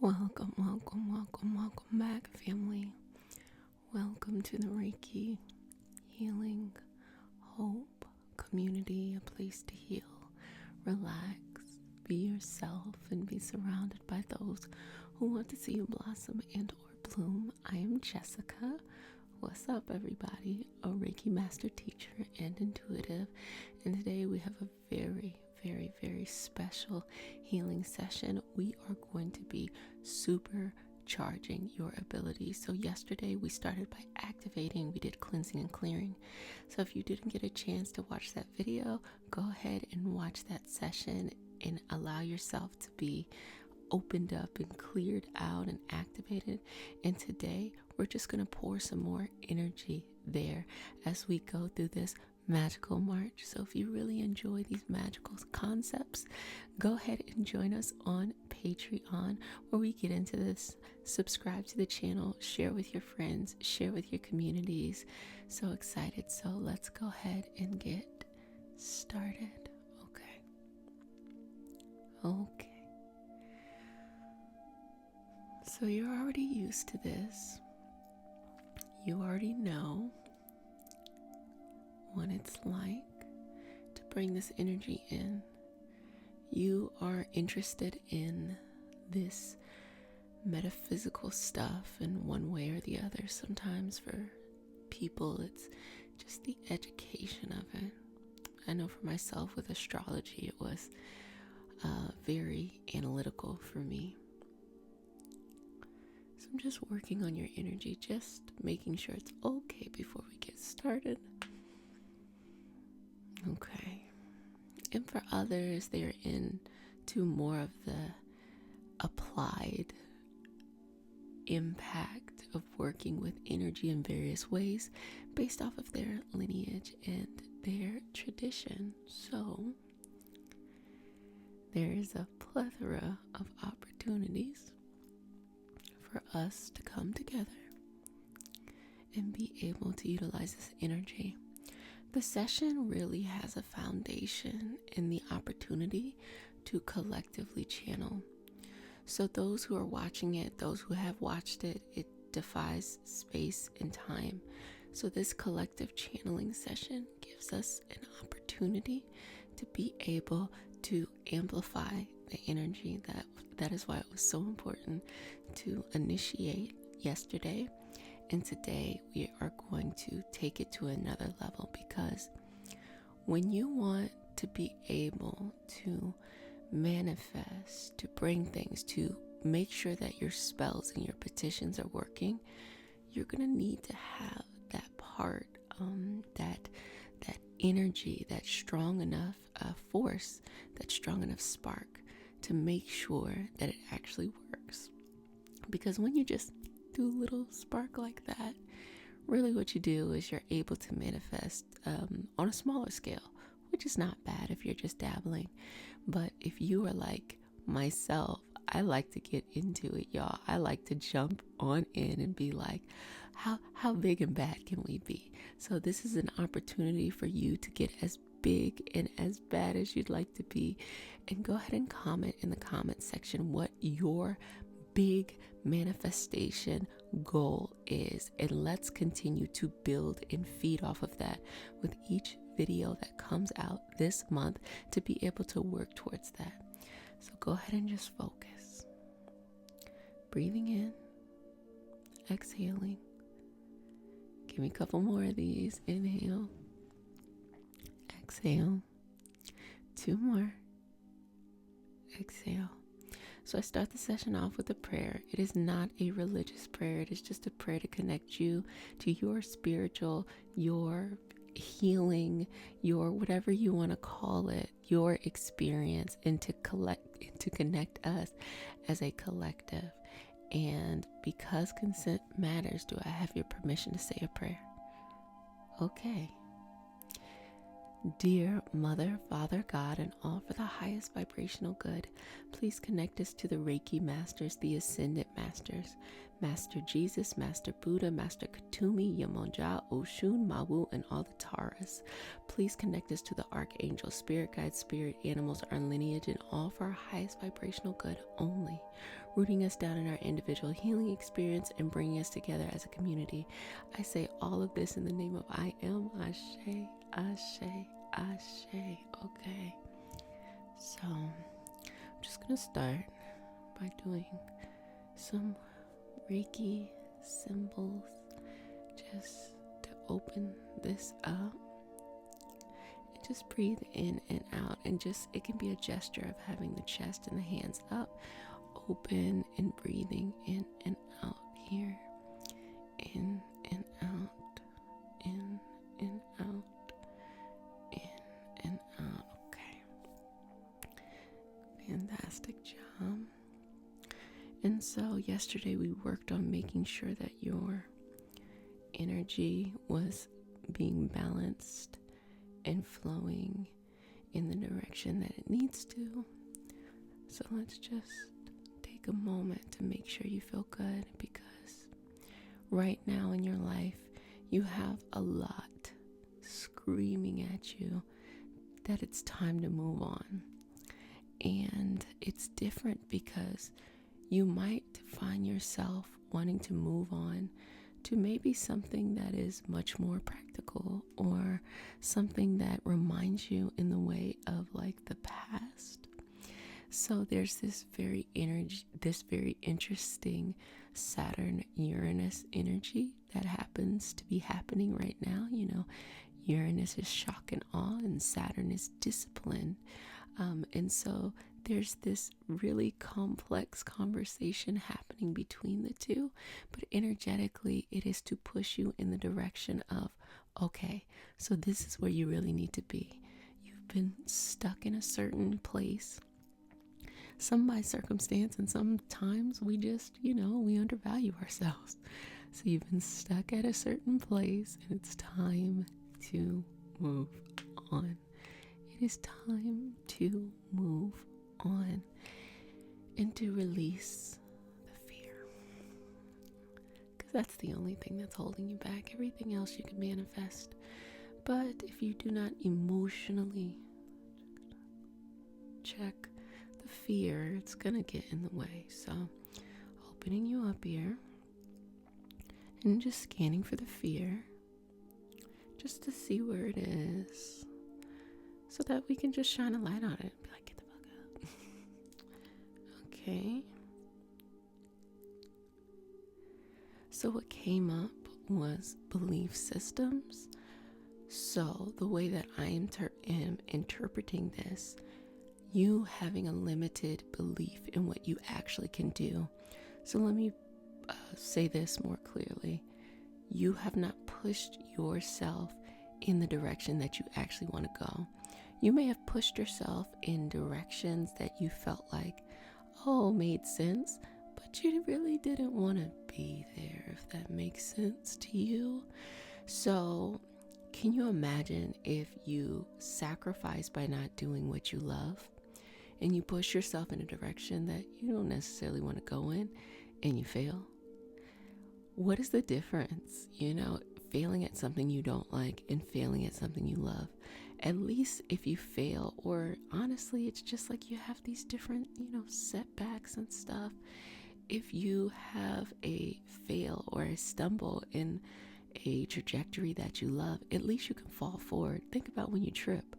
Welcome back, family. Welcome to the Reiki Healing Hope Community, a place to heal, relax, be yourself, and be surrounded by those who want to see you blossom and or bloom. I am Jessica. What's up, everybody? A Reiki master teacher and intuitive, and today we have a very special healing session. We are going to be supercharging your abilities. So yesterday we started by activating, we did cleansing and clearing. So if you didn't get a chance to watch that video, go ahead and watch that session and allow yourself to be opened up and cleared out and activated. And today we're just going to pour some more energy there as we go through this magical march. So if you really enjoy these magical concepts, go ahead and join us on Patreon, where we get into this. Subscribe to the channel, share with your friends, share with your communities. So excited. So let's go ahead and get started. Okay. So you're already used to this. You already know what it's like to bring this energy in. You are interested in this metaphysical stuff in one way or the other. Sometimes for people, it's just the education of it. I know for myself with astrology, it was very analytical for me. So I'm just working on your energy, just making sure it's okay before we get started. Okay. And for others, they're into more of the applied impact of working with energy in various ways based off of their lineage and their tradition. So there is a plethora of opportunities for us to come together and be able to utilize this energy. The session really has a foundation in the opportunity to collectively channel. So those who are watching it, those who have watched it, it defies space and time. So this collective channeling session gives us an opportunity to be able to amplify the energy. That is why it was so important to initiate yesterday. And today we are going to take it to another level, because when you want to be able to manifest, to bring things, to make sure that your spells and your petitions are working, you're going to need to have that part, that energy, that strong enough force, that strong enough spark to make sure that it actually works. Because when you just do a little spark like that, really what you do is you're able to manifest on a smaller scale, which is not bad if you're just dabbling. But if you are like myself, I like to get into it, y'all. I like to jump on in and be like, how big and bad can we be? So this is an opportunity for you to get as big and as bad as you'd like to be. And go ahead and comment in the comment section what your big manifestation goal is, and let's continue to build and feed off of that with each video that comes out this month to be able to work towards that. So go ahead and just focus. Breathing in, exhaling. Give me a couple more of these. Inhale, exhale. 2 more. Exhale. So I start the session off with a prayer. It is not a religious prayer. It is just a prayer to connect you to your spiritual, your healing, your whatever you want to call it, your experience, and to connect us as a collective. And because consent matters, do I have your permission to say a prayer? Okay. Dear Mother, Father, God, and all for the highest vibrational good, please connect us to the Reiki Masters, the Ascended Masters, Master Jesus, Master Buddha, Master Katumi, Yamonja, Oshun, Mawu, and all the Taras. Please connect us to the Archangel, Spirit Guides, Spirit Animals, our lineage, and all for our highest vibrational good only, rooting us down in our individual healing experience and bringing us together as a community. I say all of this in the name of I Am, Ashe, Ashe, Ashe. Okay, so I'm just gonna start by doing some Reiki symbols just to open this up, and just breathe in and out, and just it can be a gesture of having the chest and the hands up, open, and breathing in and out here, in and out, in and out, in and out. Okay, fantastic job. And so yesterday we worked on making sure that your energy was being balanced and flowing in the direction that it needs to. So let's just take a moment to make sure you feel good, because right now in your life you have a lot screaming at you that it's time to move on. And it's different because you might find yourself wanting to move on to maybe something that is much more practical, or something that reminds you in the way of like the past. So there's this very interesting Saturn-Uranus energy that happens to be happening right now. You know, Uranus is shock and awe, and Saturn is discipline. And so there's this really complex conversation happening between the two, but energetically it is to push you in the direction of, okay, so this is where you really need to be. You've been stuck in a certain place, some by circumstance, and sometimes we just, we undervalue ourselves. So you've been stuck at a certain place, and it's time to move on. It is time to move on and to release the fear, because that's the only thing that's holding you back. Everything else you can manifest, but if you do not emotionally check the fear, it's gonna get in the way. So opening you up here and just scanning for the fear, just to see where it is, so that we can just shine a light on it and be like, get the fuck up. Okay. So what came up was belief systems. So the way that I am interpreting this, you having a limited belief in what you actually can do. So let me say this more clearly. You have not pushed yourself in the direction that you actually want to go. You may have pushed yourself in directions that you felt like, made sense, but you really didn't want to be there, if that makes sense to you. So can you imagine if you sacrifice by not doing what you love, and you push yourself in a direction that you don't necessarily want to go in, and you fail? What is the difference, failing at something you don't like and failing at something you love? At least if you fail, or honestly, it's just like you have these different, setbacks and stuff. If you have a fail or a stumble in a trajectory that you love, at least you can fall forward. Think about when you trip,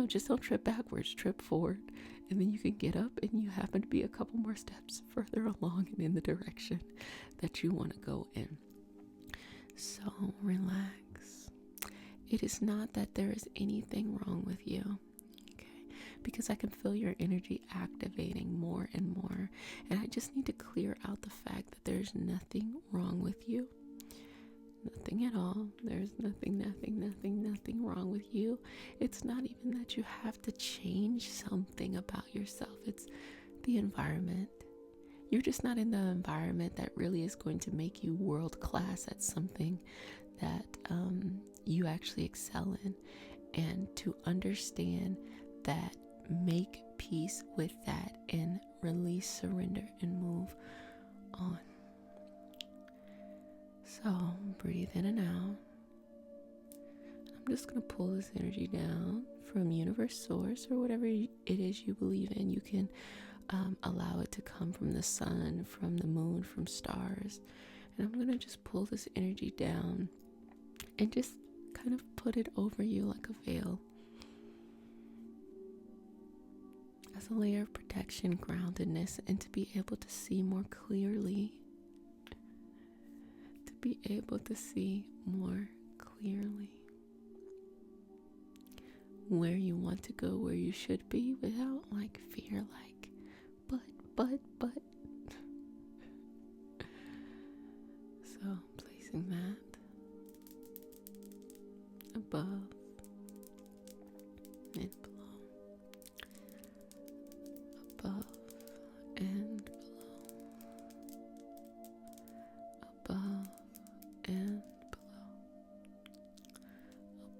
just don't trip backwards, trip forward, and then you can get up and you happen to be a couple more steps further along and in the direction that you want to go in. So relax. It is not that there is anything wrong with you, okay? Because I can feel your energy activating more and more, and I just need to clear out the fact that there's nothing wrong with you. Nothing at all. There's nothing wrong with you. It's not even that you have to change something about yourself. It's the environment. You're just not in the environment that really is going to make you world class at something that you actually excel in. and to understand that, make peace with that, and release, surrender, and move on. So breathe in and out. I'm just going to pull this energy down from universe, source, or whatever it is you believe in. You can allow it to come from the sun, from the moon, from stars. And I'm going to just pull this energy down and just kind of put it over you like a veil, as a layer of protection, groundedness, and to be able to see more clearly. To be able to see more clearly where you want to go, where you should be, without like fear, like, but. So placing that above and below, above and below, above and below,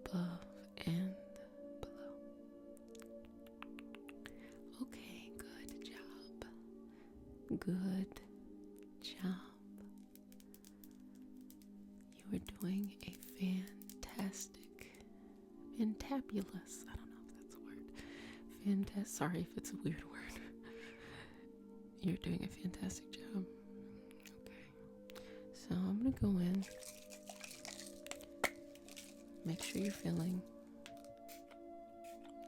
above and below. Okay, good job. Good job. You are doing a fantabulous, I don't know if that's a word. Sorry if it's a weird word. You're doing a fantastic job. Okay. So I'm going to go in. Make sure you're feeling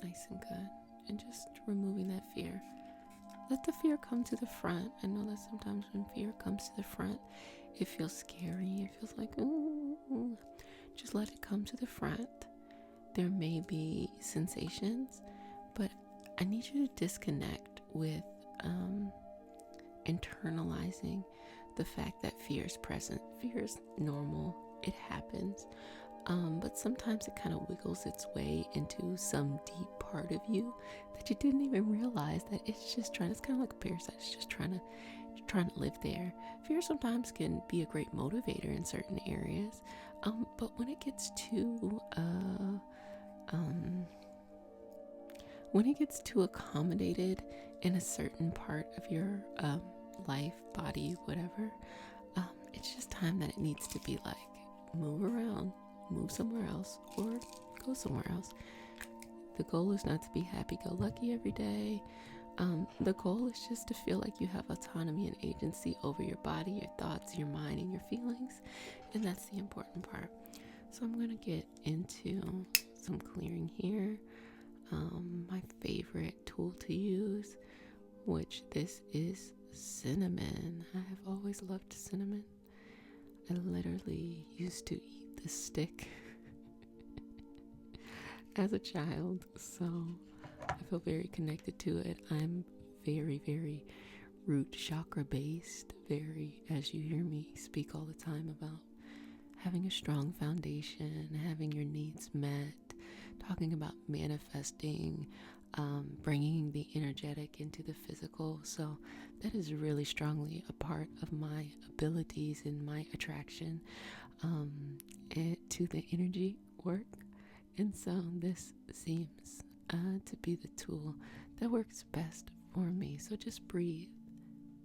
nice and good. And just removing that fear. Let the fear come to the front. I know that sometimes when fear comes to the front, it feels scary. It feels like, ooh. Just let it come to the front. There may be sensations, but I need you to disconnect with internalizing the fact that fear is present. Fear is normal. It happens. But sometimes it kind of wiggles its way into some deep part of you that you didn't even realize that it's kind of like a parasite. It's just trying to live there. Fear sometimes can be a great motivator in certain areas. But when it gets too accommodated in a certain part of your life, body, whatever, it's just time that it needs to be like, move around, move somewhere else, or go somewhere else. The goal is not to be happy-go-lucky every day. The goal is just to feel like you have autonomy and agency over your body, your thoughts, your mind, and your feelings. And that's the important part. So I'm going to get into some clearing here. My favorite tool to use, which this is cinnamon. I have always loved cinnamon. I literally used to eat the stick as a child, so I feel very connected to it. I'm very, very root chakra based, very, as you hear me speak all the time about having a strong foundation, having your needs met, talking about manifesting, bringing the energetic into the physical. So that is really strongly a part of my abilities and my attraction to the energy work. And so this seems to be the tool that works best for me. So just breathe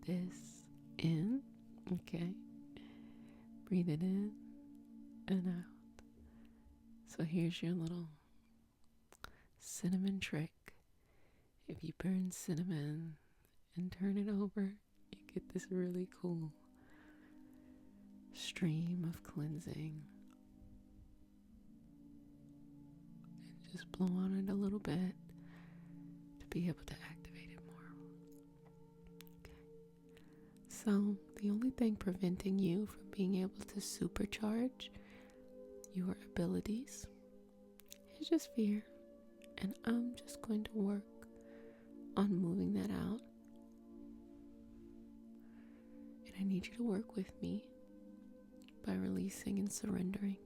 this in, okay? Breathe it in and out. So here's your little cinnamon trick. If you burn cinnamon and turn it over, you get this really cool stream of cleansing. And just blow on it a little bit to be able to activate it more. Okay. So the only thing preventing you from being able to supercharge your abilities is just fear. And I'm just going to work on moving that out. And I need you to work with me by releasing and surrendering.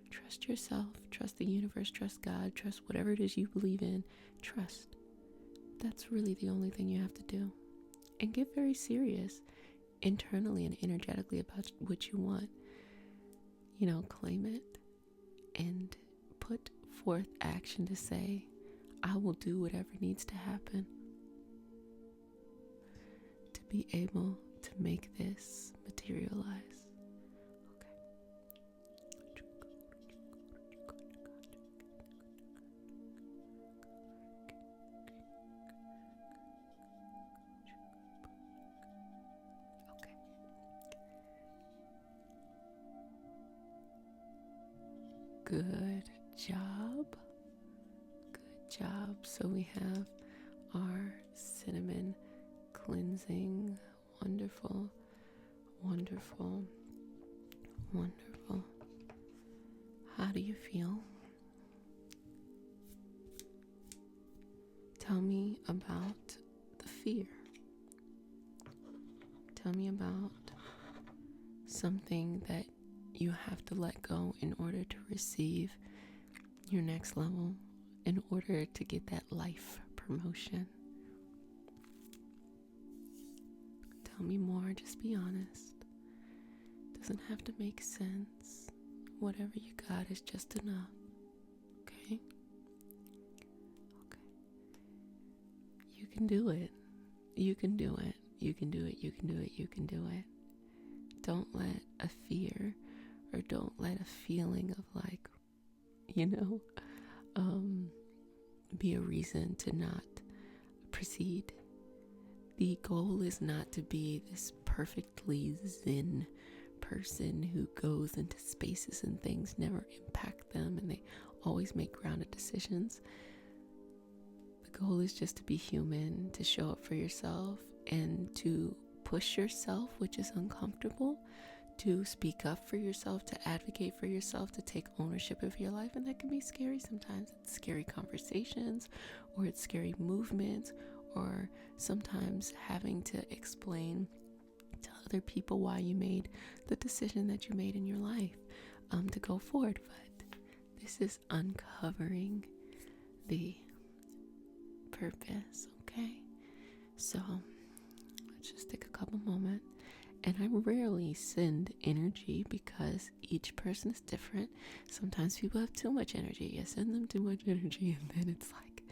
Trust yourself, trust the universe, trust God, trust whatever it is you believe in. Trust. That's really the only thing you have to do. And get very serious internally and energetically about what you want. Claim it and put forth action to say, I will do whatever needs to happen to be able to make this materialize. Okay. Good job. Good job. So we have our cinnamon cleansing. Wonderful, wonderful, wonderful. How do you feel? Tell me about the fear. Tell me about something that you have to let go in order to receive your next level, in order to get that life promotion. Tell me more, just be honest. Doesn't have to make sense. Whatever you got is just enough. Okay? Okay. You can do it. You can do it. You can do it. You can do it. You can do it. Don't let a fear or don't let a feeling of like, be a reason to not proceed. The goal is not to be this perfectly zen person who goes into spaces and things never impact them and they always make grounded decisions. The goal is just to be human, to show up for yourself and to push yourself, which is uncomfortable, to speak up for yourself, to advocate for yourself, to take ownership of your life. And that can be scary sometimes. It's scary conversations, or it's scary movements, or sometimes having to explain to other people why you made the decision that you made in your life to go forward. But this is uncovering the purpose, okay? So let's just take a couple moments. And I rarely send energy because each person is different. Sometimes people have too much energy. I send them too much energy and then it's like,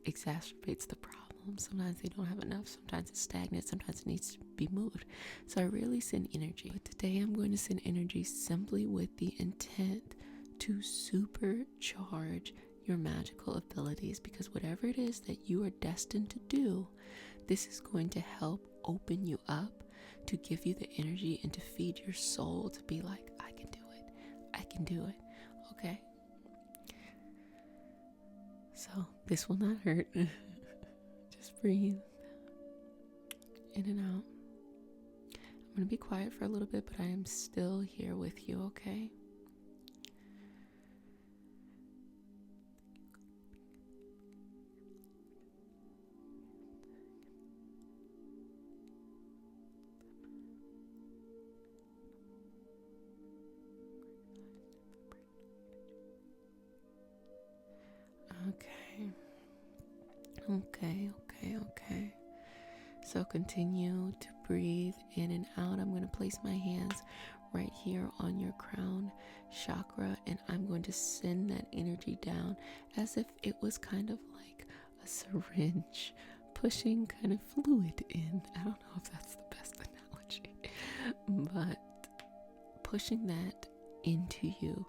exacerbates the problem. Sometimes they don't have enough. Sometimes it's stagnant. Sometimes it needs to be moved. So I rarely send energy. But today I'm going to send energy simply with the intent to supercharge your magical abilities, because whatever it is that you are destined to do, this is going to help open you up, to give you the energy and to feed your soul to be like, I can do it. I can do it. Okay? So this will not hurt. Just breathe in and out. I'm going to be quiet for a little bit, but I am still here with you, okay? Okay. So continue to breathe in and out. I'm going to place my hands right here on your crown chakra, and I'm going to send that energy down as if it was kind of like a syringe pushing kind of fluid in. I don't know if that's the best analogy, but pushing that into you,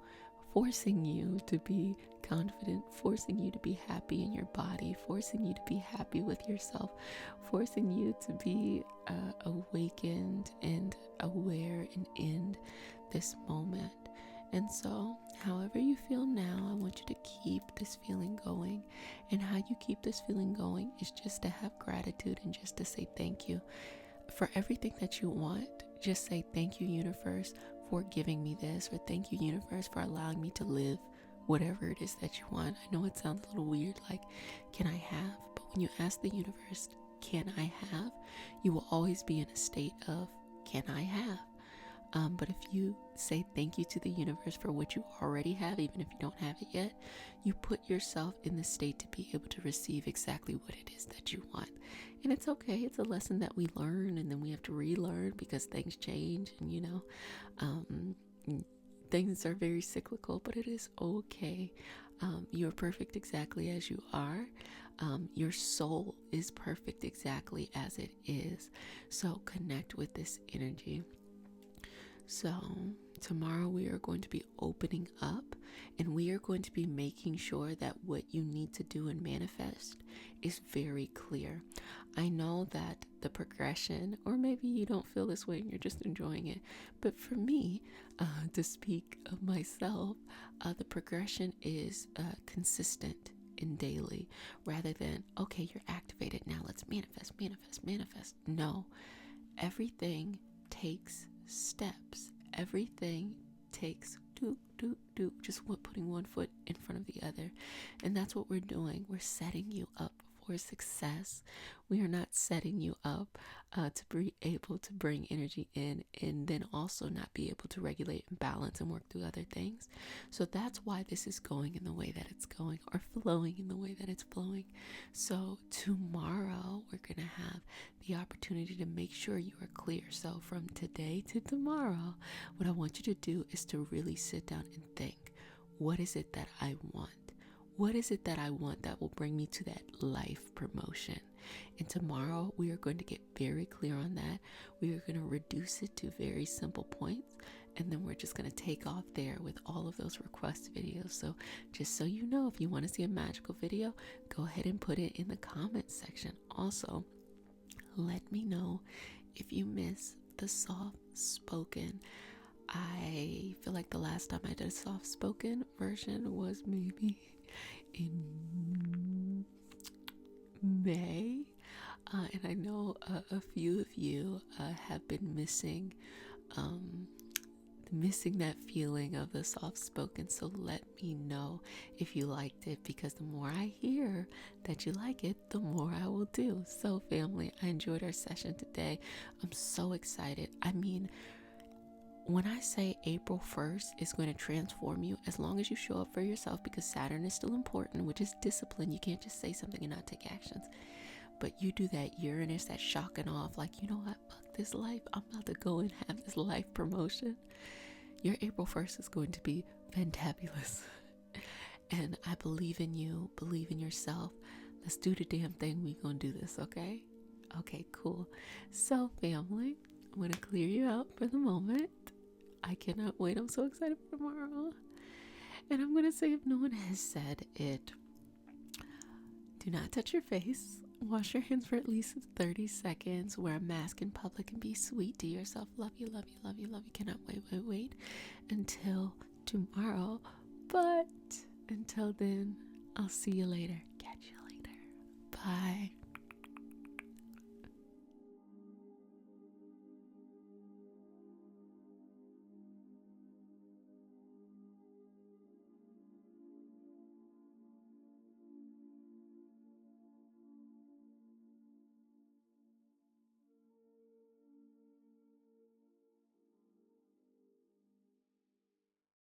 forcing you to be confident, forcing you to be happy in your body, forcing you to be happy with yourself, forcing you to be awakened and aware and in this moment. And so, however you feel now, I want you to keep this feeling going. And how you keep this feeling going is just to have gratitude and just to say thank you for everything that you want. Just say thank you, universe, for giving me this, or thank you, universe, for allowing me to live whatever it is that you want. I know it sounds a little weird, like, can I have? But when you ask the universe, can I have? You will always be in a state of, can I have? But if you say thank you to the universe for what you already have, even if you don't have it yet, you put yourself in the state to be able to receive exactly what it is that you want. And it's okay. It's a lesson that we learn and then we have to relearn because things change and things are very cyclical, but it is okay. You're perfect exactly as you are. Your soul is perfect exactly as it is. So connect with this energy. So tomorrow we are going to be opening up, and we are going to be making sure that what you need to do and manifest is very clear. I know that the progression, or maybe you don't feel this way and you're just enjoying it, but for me, to speak of myself, the progression is consistent and daily, rather than, okay, you're activated, now let's manifest, manifest, manifest. No, everything takes steps. Everything takes just putting one foot in front of the other. And that's what we're doing. We're setting you up for success. We are not setting you up to be able to bring energy in and then also not be able to regulate and balance and work through other things. So that's why this is going in the way that it's going, or flowing in the way that it's flowing. So tomorrow we're going to have the opportunity to make sure you are clear. So from today to tomorrow, what I want you to do is to really sit down and think, what is it that I want? What is it that I want that will bring me to that life promotion? And tomorrow we are going to get very clear on that. We are going to reduce it to very simple points, and then we're just going to take off there with all of those request videos. So just so you know, if you want to see a magical video, go ahead and put it in the comments section. Also, let me know if you miss the soft spoken. I feel like the last time I did a soft spoken version was maybe in May, and I know a few of you have been missing that feeling of the soft spoken. So let me know if you liked it, because the more I hear that you like it, the more I will do. So family, I enjoyed our session today. I'm so excited. I mean, when I say April 1st is going to transform you, as long as you show up for yourself, because Saturn is still important, which is discipline. You can't just say something and not take actions. But you do that Uranus, that shocking off, like, you know what, fuck this life. I'm about to go and have this life promotion. Your April 1st is going to be fantabulous. And I believe in you, believe in yourself. Let's do the damn thing. We gonna do this, okay? Okay, cool. So family, I'm going to clear you out for the moment. I cannot wait. I'm so excited for tomorrow. And I'm going to say, if no one has said it, do not touch your face. Wash your hands for at least 30 seconds. Wear a mask in public and be sweet to yourself. Love you, love you, love you, love you. Cannot wait until tomorrow. But until then, I'll see you later. Catch you later. Bye.